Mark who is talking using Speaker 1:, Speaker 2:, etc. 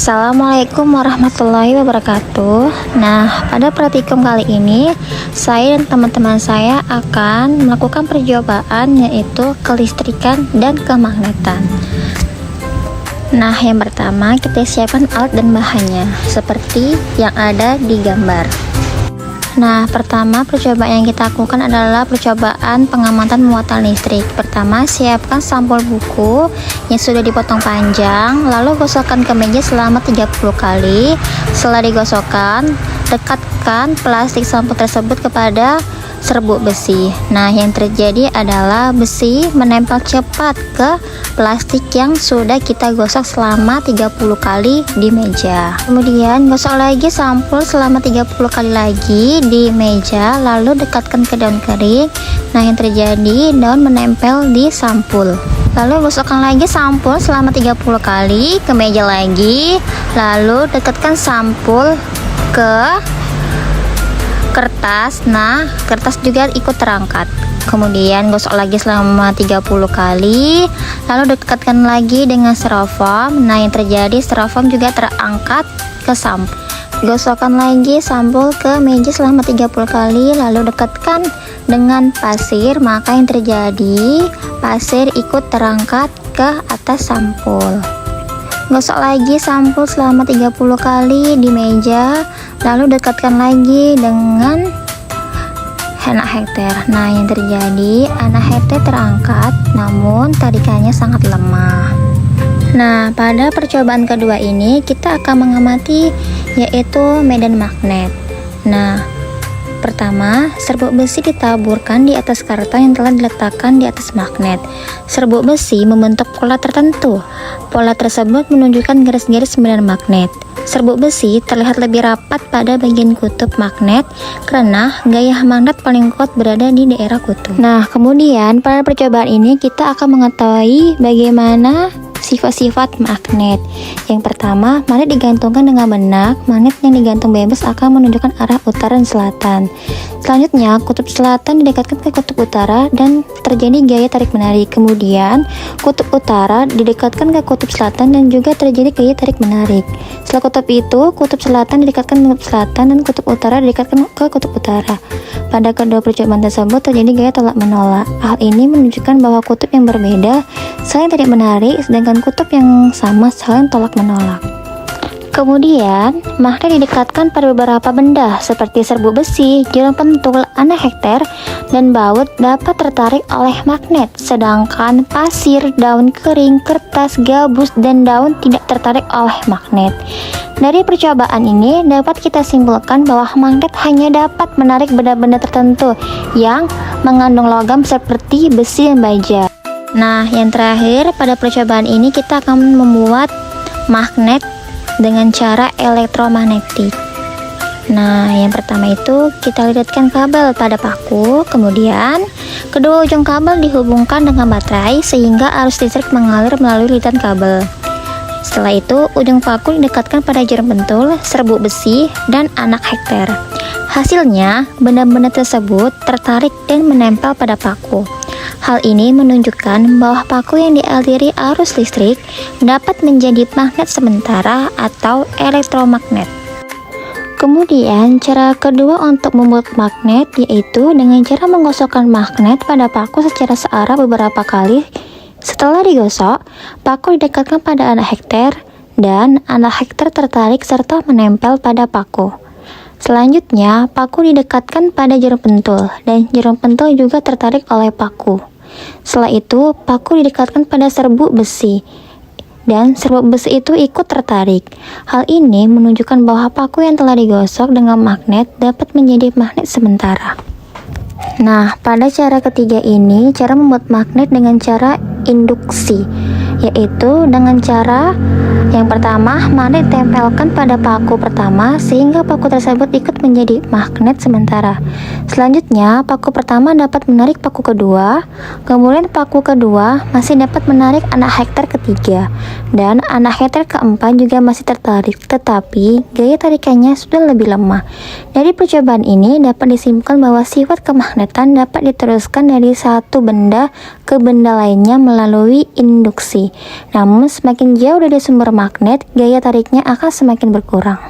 Speaker 1: Assalamualaikum warahmatullahi wabarakatuh. Nah, pada praktikum kali ini saya dan teman-teman saya akan melakukan percobaan yaitu kelistrikan dan kemagnetan. Nah, yang pertama kita siapkan alat dan bahannya seperti yang ada di gambar. Nah, pertama percobaan yang kita lakukan adalah percobaan pengamatan muatan listrik. Pertama, siapkan sampul buku yang sudah dipotong panjang, lalu gosokkan ke meja selama 30 kali. Setelah digosokkan, dekatkan plastik sampul tersebut kepada serbuk besi. Nah, yang terjadi adalah besi menempel cepat ke plastik yang sudah kita gosok selama 30 kali di meja. Kemudian gosok lagi sampul selama 30 kali lagi di meja, lalu dekatkan ke daun kering. Nah, yang terjadi daun menempel di sampul. Lalu gosokkan lagi sampul selama 30 kali ke meja lagi, lalu dekatkan sampul ke kertas. Nah, kertas juga ikut terangkat. Kemudian gosok lagi selama 30 kali, lalu dekatkan lagi dengan styrofoam. Nah, yang terjadi styrofoam juga terangkat ke sampul. Gosokkan lagi sampul ke meja selama 30 kali, lalu dekatkan dengan pasir. Maka yang terjadi pasir ikut terangkat ke atas sampul. Gosok lagi sampul selama 30 kali di meja, lalu dekatkan lagi dengan anak hektar. Nah, yang terjadi anak hektar terangkat, namun tarikannya sangat lemah. Nah, pada percobaan kedua ini kita akan mengamati yaitu medan magnet. Nah, pertama, serbuk besi ditaburkan di atas karton yang telah diletakkan di atas magnet. Serbuk besi membentuk pola tertentu. Pola tersebut menunjukkan garis-garis medan magnet. Serbuk besi terlihat lebih rapat pada bagian kutub magnet karena gaya magnet paling kuat berada di daerah kutub. Nah, kemudian pada percobaan ini kita akan mengetahui bagaimana sifat-sifat magnet. Yang pertama, magnet digantungkan dengan benak. Magnet yang digantung bebas akan menunjukkan arah utara dan selatan. Selanjutnya, kutub selatan didekatkan ke kutub utara dan terjadi gaya tarik-menarik. Kemudian, kutub utara didekatkan ke kutub selatan dan juga terjadi gaya tarik-menarik. Setelah kutub itu, kutub selatan didekatkan ke kutub selatan dan kutub utara didekatkan ke kutub utara. Pada kedua percobaan tersebut terjadi gaya tolak-menolak. Hal ini menunjukkan bahwa kutub yang berbeda saling tarik-menarik, sedangkan kutub yang sama saling tolak-menolak. Kemudian, magnet didekatkan pada beberapa benda seperti serbuk besi, jarum pentul, anak hektar, dan baut dapat tertarik oleh magnet, sedangkan pasir, daun kering, kertas, gabus, dan daun tidak tertarik oleh magnet. Dari percobaan ini dapat kita simpulkan bahwa magnet hanya dapat menarik benda-benda tertentu yang mengandung logam seperti besi dan baja. Nah, yang terakhir pada percobaan ini kita akan membuat magnet dengan cara elektromagnetik. Nah, yang pertama itu kita lilitkan kabel pada paku, kemudian kedua ujung kabel dihubungkan dengan baterai sehingga arus listrik mengalir melalui lilitan kabel. Setelah itu, ujung paku didekatkan pada jarum pentul, serbuk besi, dan anak hektar. Hasilnya, benda-benda tersebut tertarik dan menempel pada paku. Hal ini menunjukkan bahwa paku yang dialiri arus listrik dapat menjadi magnet sementara atau elektromagnet. Kemudian, cara kedua untuk membuat magnet yaitu dengan cara menggosokkan magnet pada paku secara searah beberapa kali. Setelah digosok, paku didekatkan pada anak hektar dan anak hektar tertarik serta menempel pada paku. Selanjutnya, paku didekatkan pada jarum pentul dan jarum pentul juga tertarik oleh paku. Setelah itu, paku didekatkan pada serbuk besi dan serbuk besi itu ikut tertarik. Hal ini menunjukkan bahwa paku yang telah digosok dengan magnet dapat menjadi magnet sementara. Nah, pada cara ketiga ini, cara membuat magnet dengan cara induksi, yaitu dengan cara yang pertama, magnet ditempelkan pada paku pertama sehingga paku tersebut ikut menjadi magnet sementara. Selanjutnya, paku pertama dapat menarik paku kedua, kemudian paku kedua masih dapat menarik anak hektar ketiga, dan anak hektar keempat juga masih tertarik, tetapi gaya tarikannya sudah lebih lemah. Dari percobaan ini dapat disimpulkan bahwa sifat kemagnetan dapat diteruskan dari satu benda ke benda lainnya melalui induksi. Namun semakin jauh dari sumber magnet, gaya tariknya akan semakin berkurang.